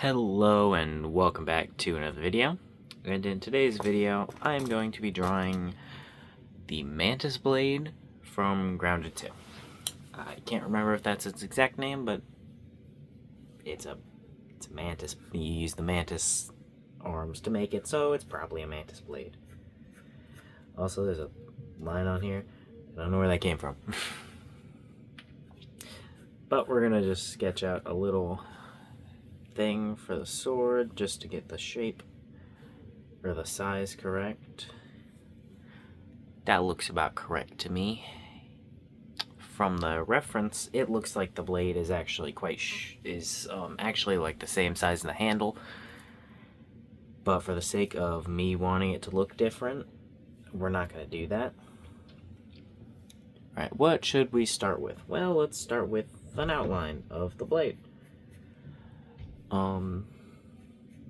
Hello and welcome back to another video, and in today's video I am going to be drawing the mantis blade from Grounded 2. I can't remember if that's its exact name, but it's a mantis. You use the mantis arms to make it, so it's probably a mantis blade. Also, there's a line on here. I don't know where that came from. But we're gonna just sketch out a little thing for the sword just to get the shape or the size correct. That looks about correct to me. From the reference, it looks like the blade is actually actually like the same size as the handle. But for the sake of me wanting it to look different, we're not going to do that. Alright, what should we start with? Well, let's start with an outline of the blade.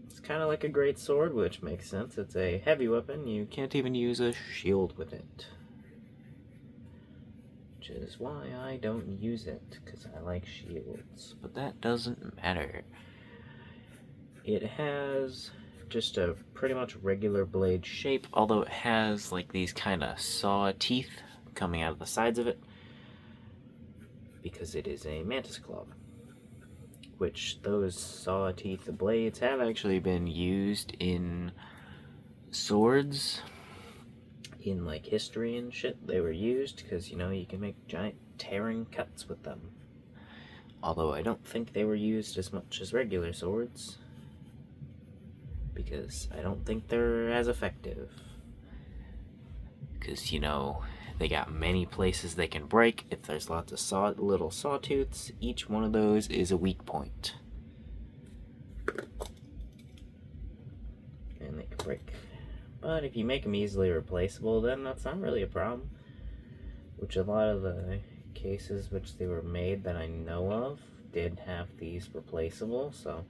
It's kind of like a great sword, which makes sense. It's a heavy weapon. You can't even use a shield with it. Which is why I don't use it, because I like shields. But that doesn't matter. It has just a pretty much regular blade shape, although it has like these kind of saw teeth coming out of the sides of it, because it is a mantis claw. Which those saw teeth blades have actually been used in swords in like history and shit. They were used because, you know, you can make giant tearing cuts with them. Although I don't think they were used as much as regular swords, because I don't think they're as effective. Because, you know, they got many places they can break. If there's lots of little sawtooths, each one of those is a weak point. And they can break. But if you make them easily replaceable, then that's not really a problem. Which a lot of the cases which they were made that I know of did have these replaceable, so.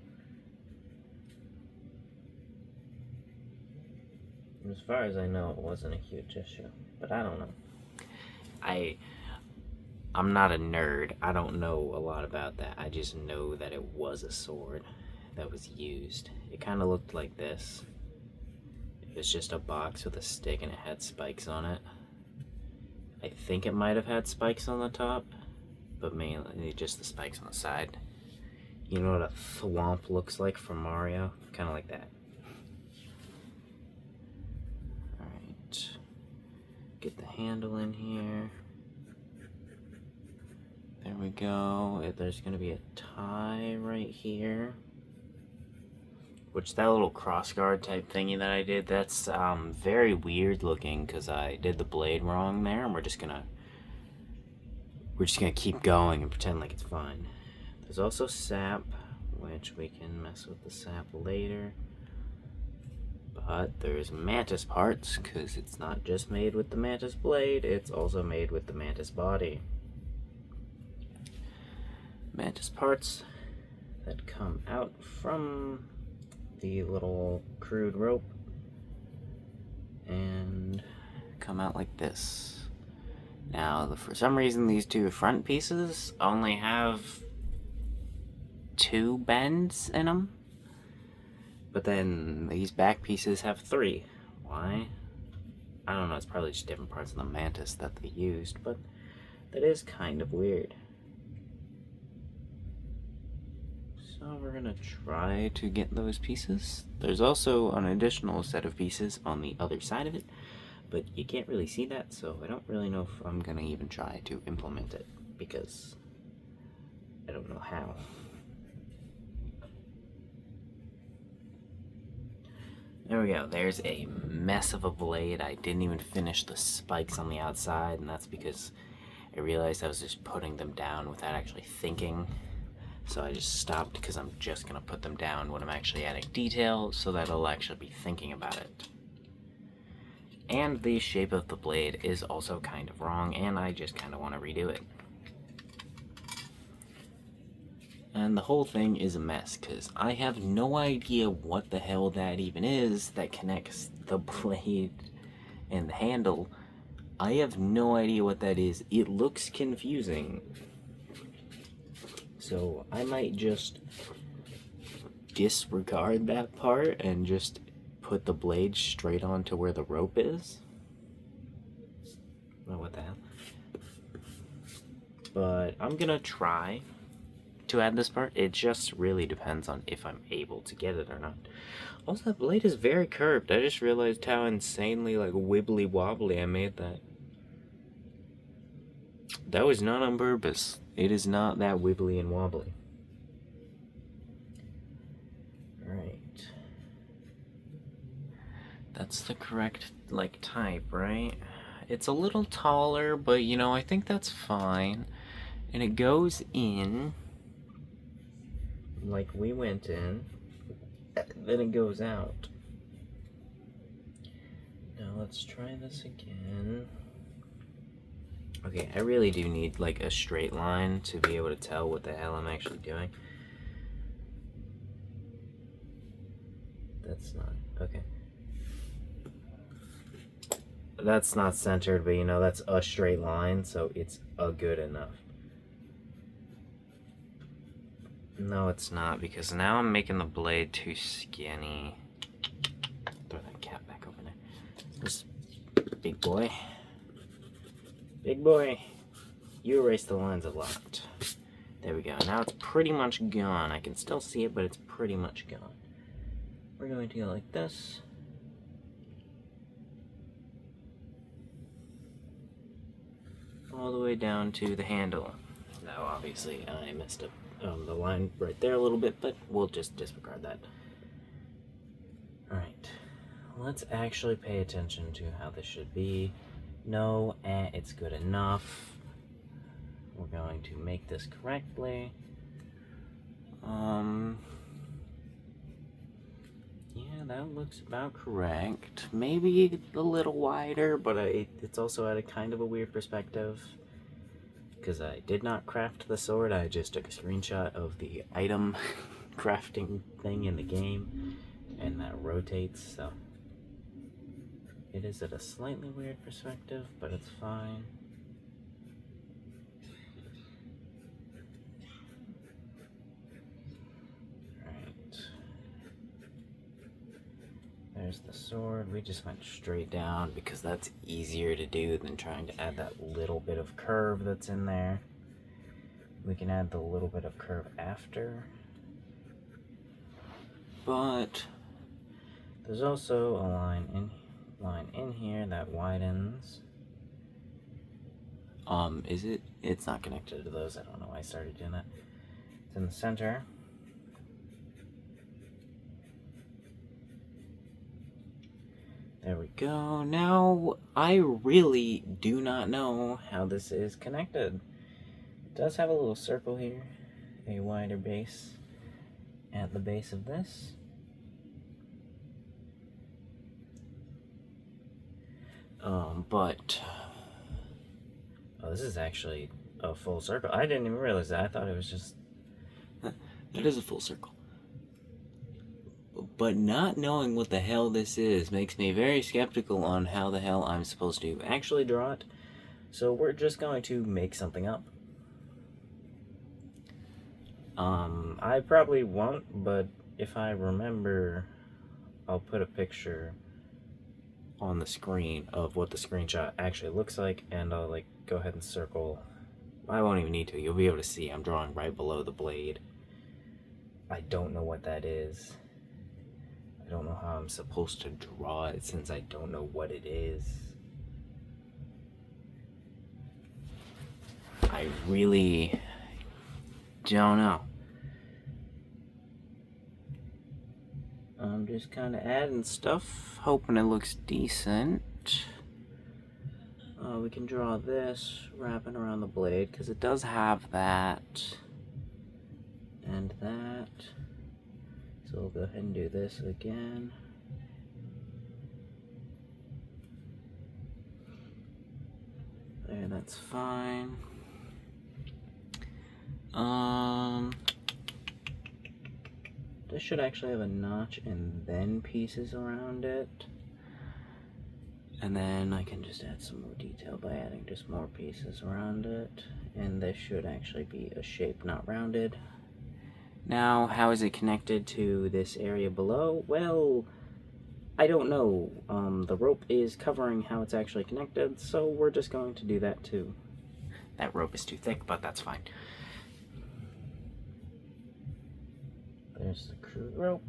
As far as I know, it wasn't a huge issue. But I don't know. I'm not a nerd. I don't know a lot about that. I just know that it was a sword that was used. It kind of looked like this. It was just a box with a stick and it had spikes on it. I think it might have had spikes on the top, but mainly just the spikes on the side. You know what a thwomp looks like from Mario? Kind of like that. Alright. Get the handle in here. There we go. There's going to be a tie right here. Which, that little crossguard type thingy that I did, that's very weird looking because I did the blade wrong there, and we're just gonna keep going and pretend like it's fine. There's also sap, which we can mess with the sap later. But there's mantis parts, because it's not just made with the mantis blade, it's also made with the mantis body. Mantis parts that come out from the little crude rope and come out like this. Now, for some reason, these two front pieces only have 2 bends in them. But then these back pieces have 3. Why? I don't know, it's probably just different parts of the mantis that they used, but that is kind of weird. So we're gonna try to get those pieces. There's also an additional set of pieces on the other side of it, but you can't really see that, so I don't really know if I'm gonna even try to implement it, because I don't know how. There we go. There's a mess of a blade. I didn't even finish the spikes on the outside, and that's because I realized I was just putting them down without actually thinking. So I just stopped because I'm just going to put them down when I'm actually adding detail, so that I'll actually be thinking about it. And the shape of the blade is also kind of wrong, and I just kind of want to redo it. And the whole thing is a mess, because I have no idea what the hell that even is that connects the blade and the handle. I have no idea what that is. It looks confusing. So I might just disregard that part and just put the blade straight onto where the rope is. Oh, what the hell? But I'm gonna try to add this part. It just really depends on if I'm able to get it or not. Also, that blade is very curved. I just realized how insanely like wibbly wobbly I made that. That was not on purpose. It is not that wibbly and wobbly. Right. That's the correct like type, right? It's a little taller, but you know, I think that's fine. And it goes in like we went in, then it goes out. Now let's try this again. Okay, I really do need like a straight line to be able to tell what the hell I'm actually doing. That's not, okay. That's not centered, but you know, that's a straight line, so it's a good enough. No, it's not, because now I'm making the blade too skinny. Throw that cap back over there. This big boy. Big boy. You erased the lines a lot. There we go. Now it's pretty much gone. I can still see it, but it's pretty much gone. We're going to go like this. All the way down to the handle. Now, obviously, I messed up the line right there a little bit, but we'll just disregard that. Alright, let's actually pay attention to how this should be. No, it's good enough. We're going to make this correctly. Yeah, that looks about correct. Maybe a little wider, but it's also at a kind of a weird perspective. Because I did not craft the sword, I just took a screenshot of the item crafting thing in the game, and that rotates, so it is at a slightly weird perspective, but it's fine. Alright. There's the sword. We just went straight down because that's easier to do than trying to add that little bit of curve that's in there. We can add the little bit of curve after. But there's also a line in here that widens. Is it? It's not connected to those. I don't know why I started doing that. It's in the center. There we go. Now, I really do not know how this is connected. It does have a little circle here, a wider base at the base of this. But this is actually a full circle. I didn't even realize that. I thought it was just... It is a full circle. But not knowing what the hell this is makes me very skeptical on how the hell I'm supposed to actually draw it. So we're just going to make something up. I probably won't, but if I remember, I'll put a picture on the screen of what the screenshot actually looks like, and I'll like go ahead and circle. I won't even need to. You'll be able to see I'm drawing right below the blade. I don't know what that is. I don't know how I'm supposed to draw it since I don't know what it is. I really don't know. I'm just kind of adding stuff, hoping it looks decent. We can draw this wrapping around the blade because it does have that and that. So we'll go ahead and do this again. There, that's fine. This should actually have a notch and then pieces around it. And then I can just add some more detail by adding just more pieces around it. And this should actually be a shape not rounded. Now, how is it connected to this area below? Well, I don't know. The rope is covering how it's actually connected, so we're just going to do that too. That rope is too thick, but that's fine. There's the crude rope,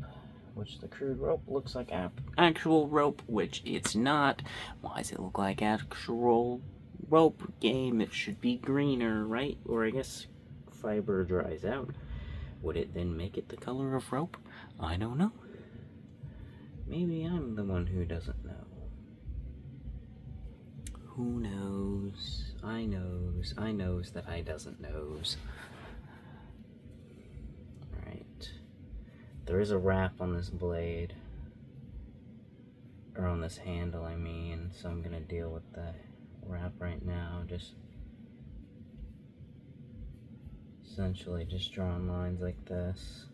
which the crude rope looks like actual rope, which it's not. Why does it look like actual rope? Game, it should be greener, right? Or I guess fiber dries out. Would it then make it the color of rope? I don't know. Maybe I'm the one who doesn't know. Who knows? I knows that I doesn't knows. Alright. There is a wrap on this blade. Or on this handle, I mean. So I'm gonna deal with the wrap right now. Just essentially just drawing lines like this.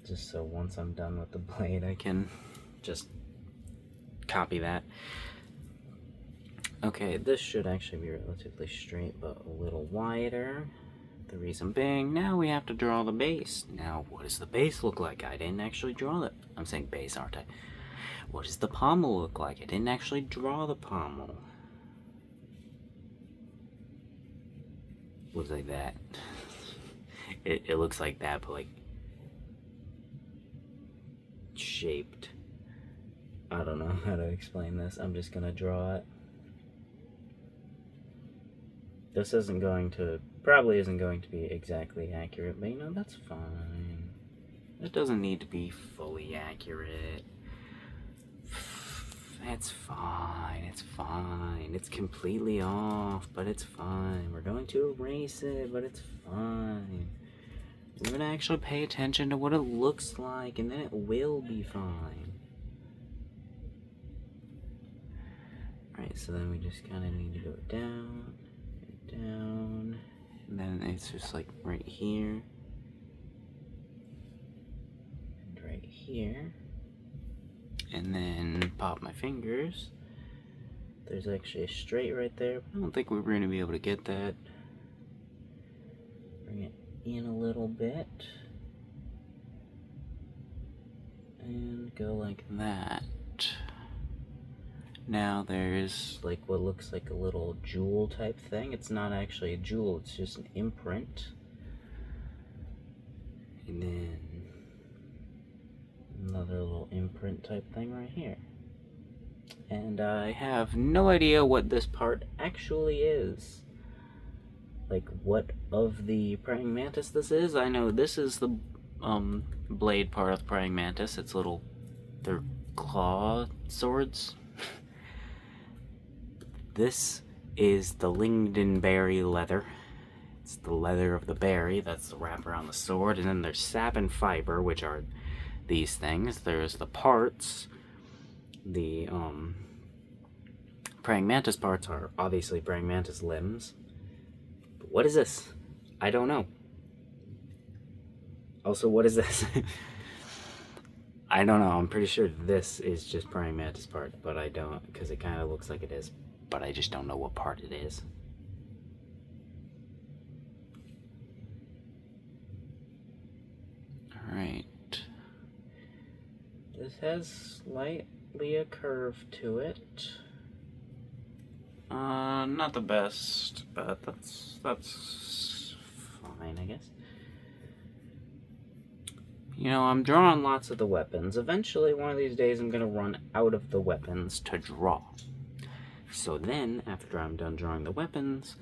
Just so once I'm done with the blade, I can just copy that. Okay, this should actually be relatively straight, but a little wider. The reason being, now we have to draw the base. Now, what does the base look like? I didn't actually draw it. I'm saying base, aren't I? What does the pommel look like? I didn't actually draw the pommel. Looks like that. It looks like that, but like shaped. I don't know how to explain this. I'm just gonna draw it. This probably isn't going to be exactly accurate, but you know, that's fine. It doesn't need to be fully accurate. It's fine, it's fine. It's completely off, but it's fine. We're going to erase it, but it's fine. We're gonna actually pay attention to what it looks like, and then it will be fine. Alright, so then we just kind of need to go down, and then it's just like right here, and right here, and then pop my fingers. There's actually a straight right there, but I don't think we're going to be able to get that. Bring it in a little bit, and go like that. Now there's like what looks like a little jewel type thing. It's not actually a jewel, it's just an imprint. And then another little imprint type thing right here. And I have no idea what this part actually is. Like what of the praying mantis this is. I know this is the blade part of the praying mantis. It's they're claw swords. This is the lingonberry leather. It's the leather of the berry. That's the wrap around the sword. And then there's sap and fiber, which are these things. There's the parts. The praying mantis parts are obviously praying mantis limbs. But what is this? I don't know. Also, what is this? I don't know. I'm pretty sure this is just praying mantis part, but I don't, because it kind of looks like it is. But I just don't know what part it is. Alright. This has slightly a curve to it. Not the best, but that's fine, I guess. You know, I'm drawing lots of the weapons. Eventually, one of these days, I'm gonna run out of the weapons to draw. So then, after I'm done drawing the weapons,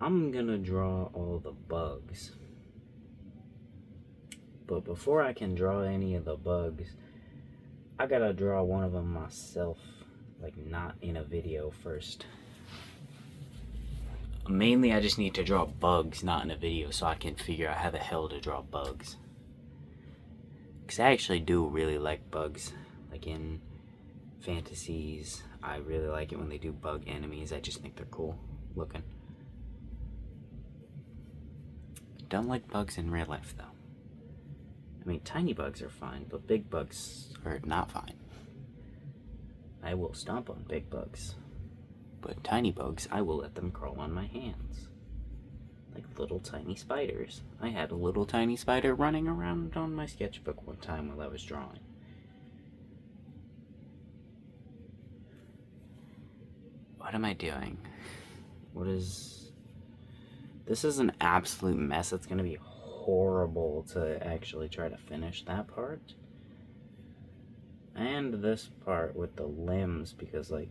I'm gonna draw all the bugs. But before I can draw any of the bugs, I gotta draw one of them myself, like not in a video first. Mainly I just need to draw bugs, not in a video, so I can figure out how the hell to draw bugs. Because I actually do really like bugs, like in fantasies. I really like it when they do bug enemies. I just think they're cool looking. Don't like bugs in real life though. I mean, tiny bugs are fine, but big bugs are not fine. I will stomp on big bugs, but tiny bugs, I will let them crawl on my hands. like little tiny spiders. I had a little tiny spider running around on my sketchbook one time while I was drawing. What am I doing? This is an absolute mess. It's gonna be horrible to actually try to finish that part. And this part with the limbs, because like,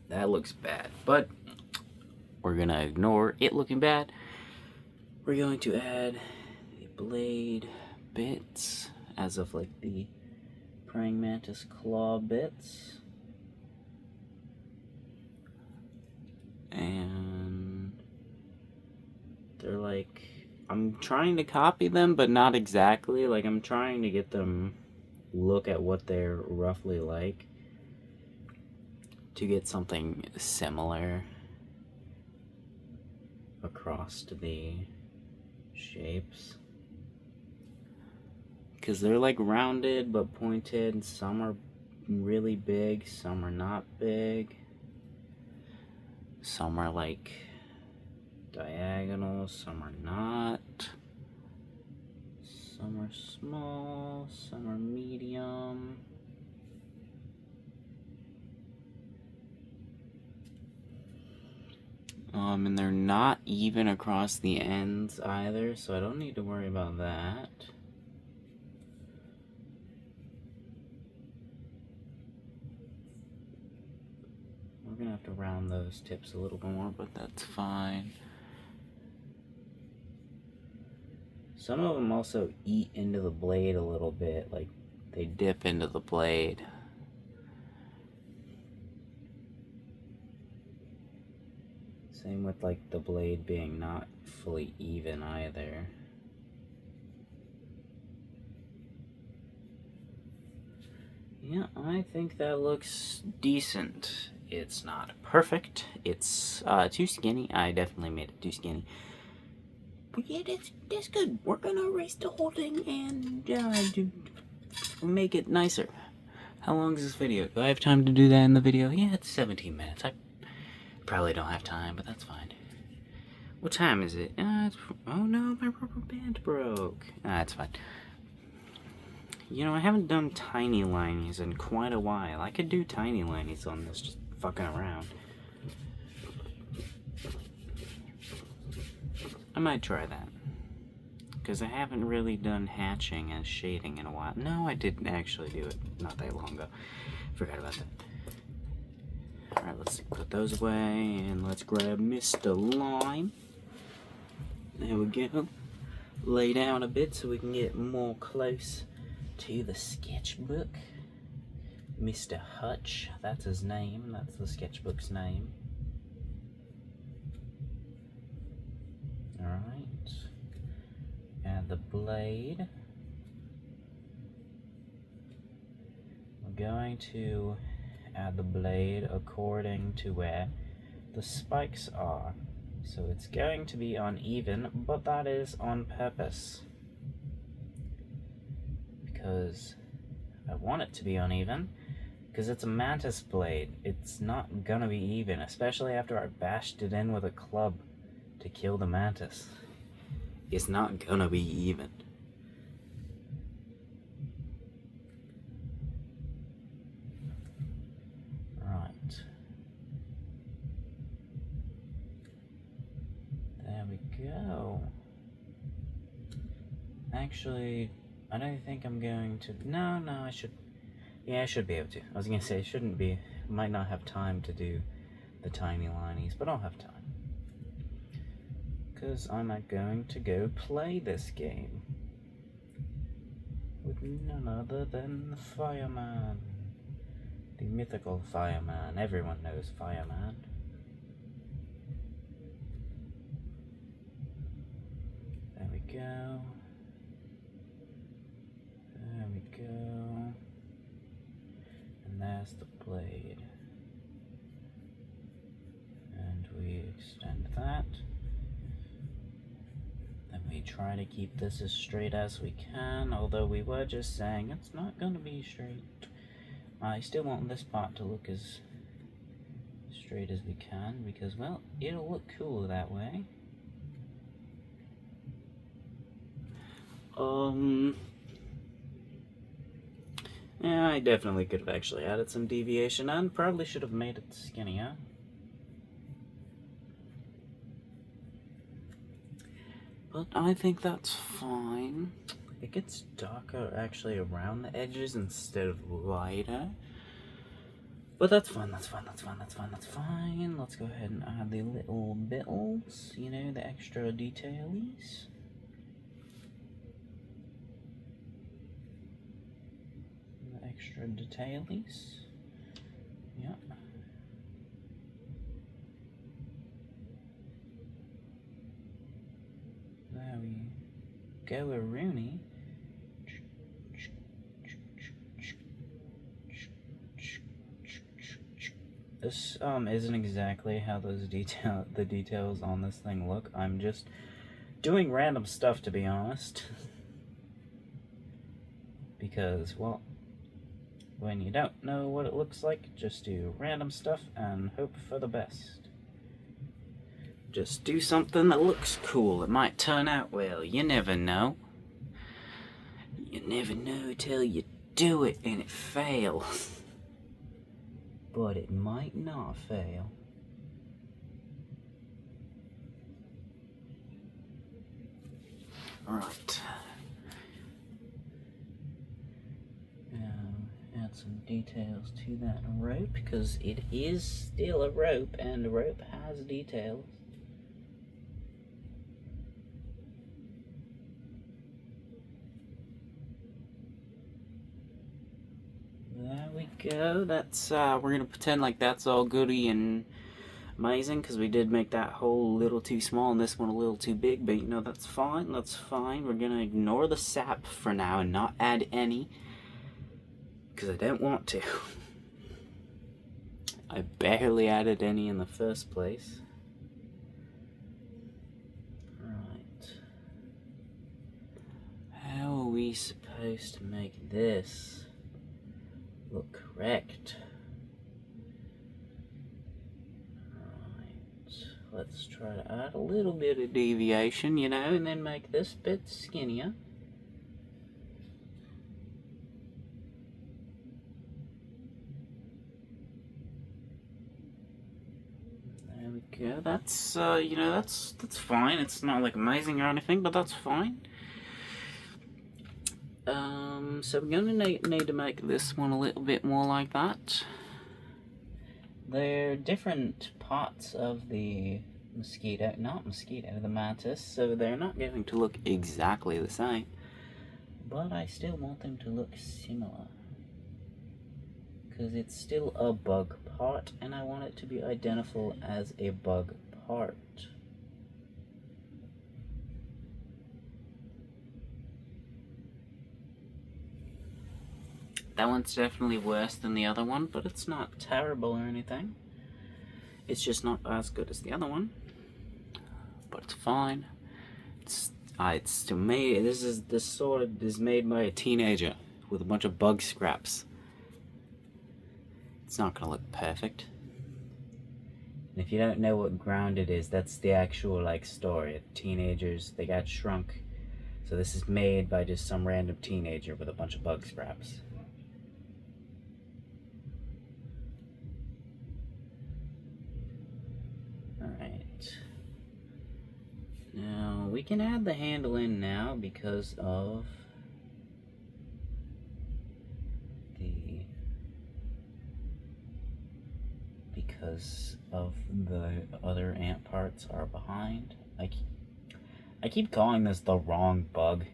that looks bad. But we're gonna ignore it looking bad. We're going to add the blade bits, as of like the praying mantis claw bits. And they're like, I'm trying to copy them, but not exactly. Like, I'm trying to get them look at what they're roughly like to get something similar across to the shapes. Because they're like rounded but pointed. Some are really big, some are not big. Some are like diagonal, some are not. Some are small, some are medium. And they're not even across the ends either, so I don't need to worry about that. We're gonna have to round those tips a little more, but that's fine. Some of them also eat into the blade a little bit, like they dip into the blade. Same with like the blade being not fully even either. Yeah, I think that looks decent. It's not perfect. It's too skinny. I definitely made it too skinny. But yeah, that's good. We're gonna erase the whole thing and make it nicer. How long is this video? Do I have time to do that in the video? Yeah, it's 17 minutes. I probably don't have time, but that's fine. What time is it? Oh no, my rubber band broke. It's fine. You know, I haven't done tiny linies in quite a while. I could do tiny linies on this, just fucking around. I might try that. Because I haven't really done hatching as shading in a while. No, I didn't actually do it not that long ago. Forgot about that. Alright, let's put those away, and let's grab Mr. Lime. There we go. Lay down a bit so we can get more close to the sketchbook. Mr. Hutch, that's his name, that's the sketchbook's name. Alright. Add the blade. We're going to add the blade according to where the spikes are. So it's going to be uneven, but that is on purpose. Because I want it to be uneven, because it's a mantis blade. It's not gonna be even, especially after I bashed it in with a club to kill the mantis. It's not gonna be even. Right. There we go. Actually, I don't think I'm going to... No, I should... Yeah, I should be able to. I was gonna say, I shouldn't be... Might not have time to do the tiny linies, but I'll have time. Because I'm not going to go play this game with none other than the Fireman. The mythical Fireman. Everyone knows Fireman. There we go. There we go. And there's the blade. And we extend that. Then we try to keep this as straight as we can, although we were just saying it's not going to be straight. I still want this part to look as straight as we can, because, well, it'll look cool that way. Yeah, I definitely could have actually added some deviation and probably should have made it skinnier. But I think that's fine. It gets darker actually around the edges instead of lighter. But that's fine, that's fine, that's fine, that's fine, that's fine. Let's go ahead and add the little bills, you know, the extra detailies. The extra detailies. Yep. There we go, a Rooney. This isn't exactly how the details on this thing look. I'm just doing random stuff, to be honest. Because, well, when you don't know what it looks like, just do random stuff and hope for the best. Just do something that looks cool. It might turn out well. You never know. You never know till you do it and it fails. But it might not fail. Alright. Add some details to that rope, because it is still a rope, and a rope has details. There we go. That's we're gonna pretend like that's all goody and amazing, because we did make that hole a little too small and this one a little too big, but you know, that's fine, that's fine. We're gonna ignore the sap for now and not add any, because I don't want to. I barely added any in the first place. Right. How are we supposed to make this look correct? Let's try to add a little bit of deviation, you know, and then make this bit skinnier. There we go. That's, you know, that's fine. It's not, like, amazing or anything, but that's fine. So we're going to need to make this one a little bit more like that. They're different parts of the the mantis, so they're not going to look exactly the same. But I still want them to look similar, because it's still a bug part, and I want it to be identical as a bug part. That one's definitely worse than the other one, but it's not terrible or anything. It's just not as good as the other one, but it's fine. It's still made. This sword is made by a teenager with a bunch of bug scraps. It's not gonna look perfect. And if you don't know what grounded is, that's the actual, like, story. Teenagers, they got shrunk. So this is made by just some random teenager with a bunch of bug scraps. Alright. Now, we can add the handle in now because of the other ant parts are behind. I keep calling this the wrong bug.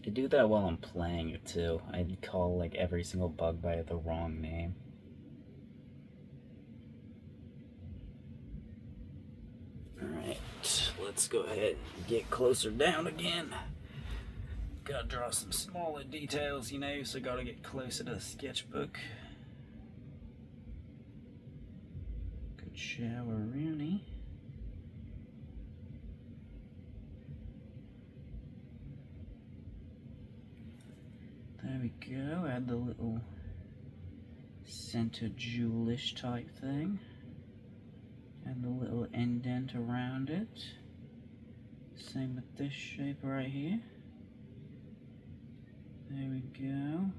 I do that while I'm playing it too. I call, like, every single bug by the wrong name. Alright, let's go ahead and get closer down again. Gotta draw some smaller details, you know, so gotta get closer to the sketchbook. Good shower, Rooney. There we go, add the little center jewelish type thing. And the little indent around Same with this shape right here. There we go.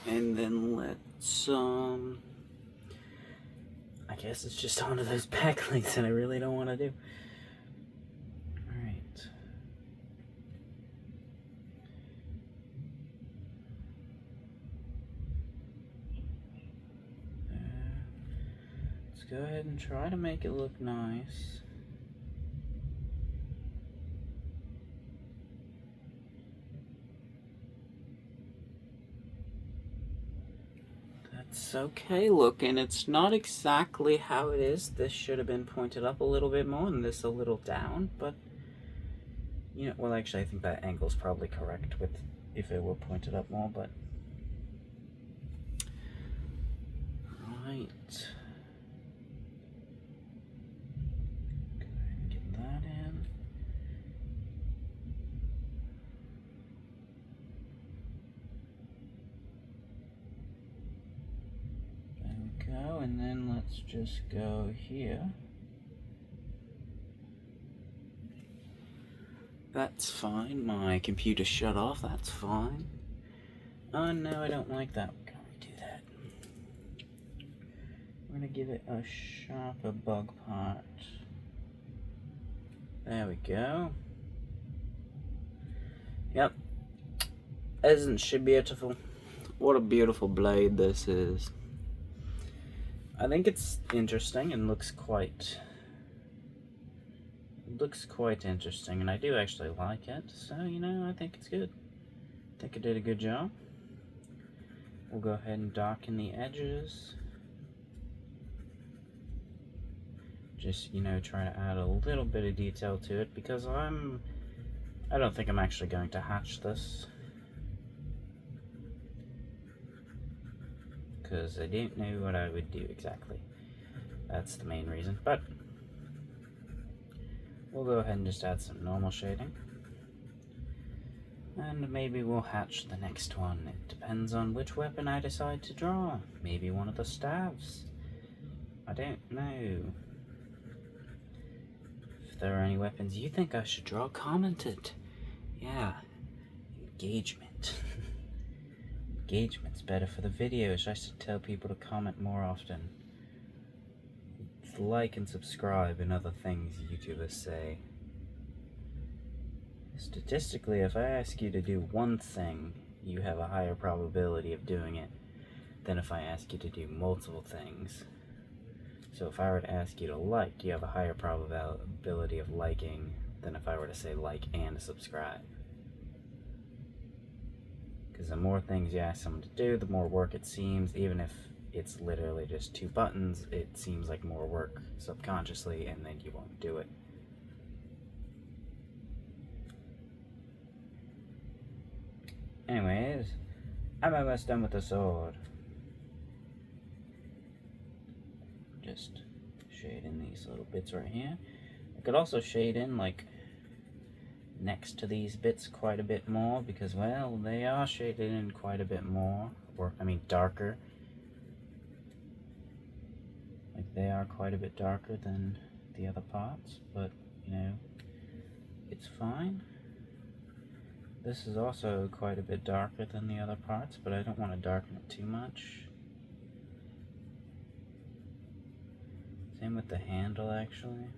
And then let's, I guess it's just onto those back legs that I really don't want to do. Alright. Let's go ahead and try to make it look nice. It's okay looking. It's not exactly how it is. This should have been pointed up a little bit more and this a little down, but you know, well actually I think that angle's probably correct with if it were pointed up more, but right. Go ahead and get that in. Go, and then let's just go here. That's fine. My computer shut off. That's fine. Oh no, I don't like that. We're gonna redo that. We're gonna give it a sharper bug part. There we go. Yep. Isn't she beautiful? What a beautiful blade this is. I think it's interesting and looks quite interesting, and I do actually like it, so you know, I think it's good. I think I did a good job. We'll go ahead and darken the edges. Just, you know, try to add a little bit of detail to it, because I don't think I'm actually going to hatch this. Because I didn't know what I would do exactly. That's the main reason, but we'll go ahead and just add some normal shading. And maybe we'll hatch the next one. It depends on which weapon I decide to draw. Maybe one of the staves. I don't know. If there are any weapons you think I should draw, comment it. Yeah. Engagement. Engagement's better for the videos. I should tell people to comment more often. Like and subscribe and other things YouTubers say. Statistically, if I ask you to do one thing, you have a higher probability of doing it than if I ask you to do multiple things. So if I were to ask you to like, you have a higher probability of liking than if I were to say like and subscribe. Because the more things you ask someone to do, the more work it seems. Even if it's literally just 2 buttons, it seems like more work subconsciously, and then you won't do it. Anyways, I'm almost done with the sword. Just shade in these little bits right here. I could also shade in, like, next to these bits quite a bit more, because, well, they are shaded in quite a bit more, or I mean darker. Like, they are quite a bit darker than the other parts, but you know, it's fine. This is also quite a bit darker than the other parts, but I don't want to darken it too much. Same with the handle, actually.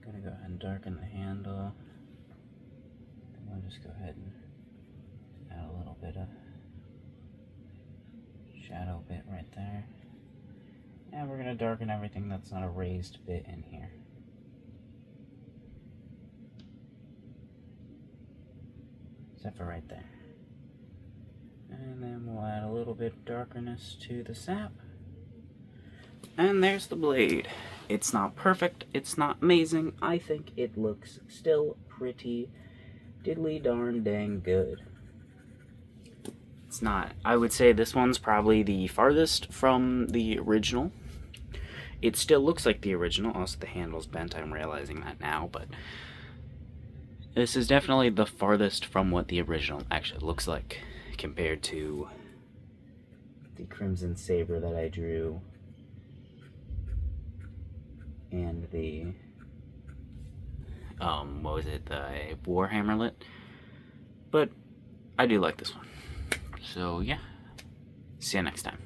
Gonna go ahead and darken the handle. Then we'll just go ahead and add a little bit of shadow bit right there. And we're gonna darken everything that's not a raised bit in here. Except for right there. And then we'll add a little bit of darkness to the sap. And there's the blade. It's not perfect, it's not amazing. I think it looks still pretty diddly darn dang good. It's not. I would say this one's probably the farthest from the original. It still looks like the original. Also, the handle's bent. I'm realizing that now, but this is definitely the farthest from what the original actually looks like compared to the Crimson Saber that I drew, and the what was it, the Warhammerlet. But I do like this one. So yeah, see you next time.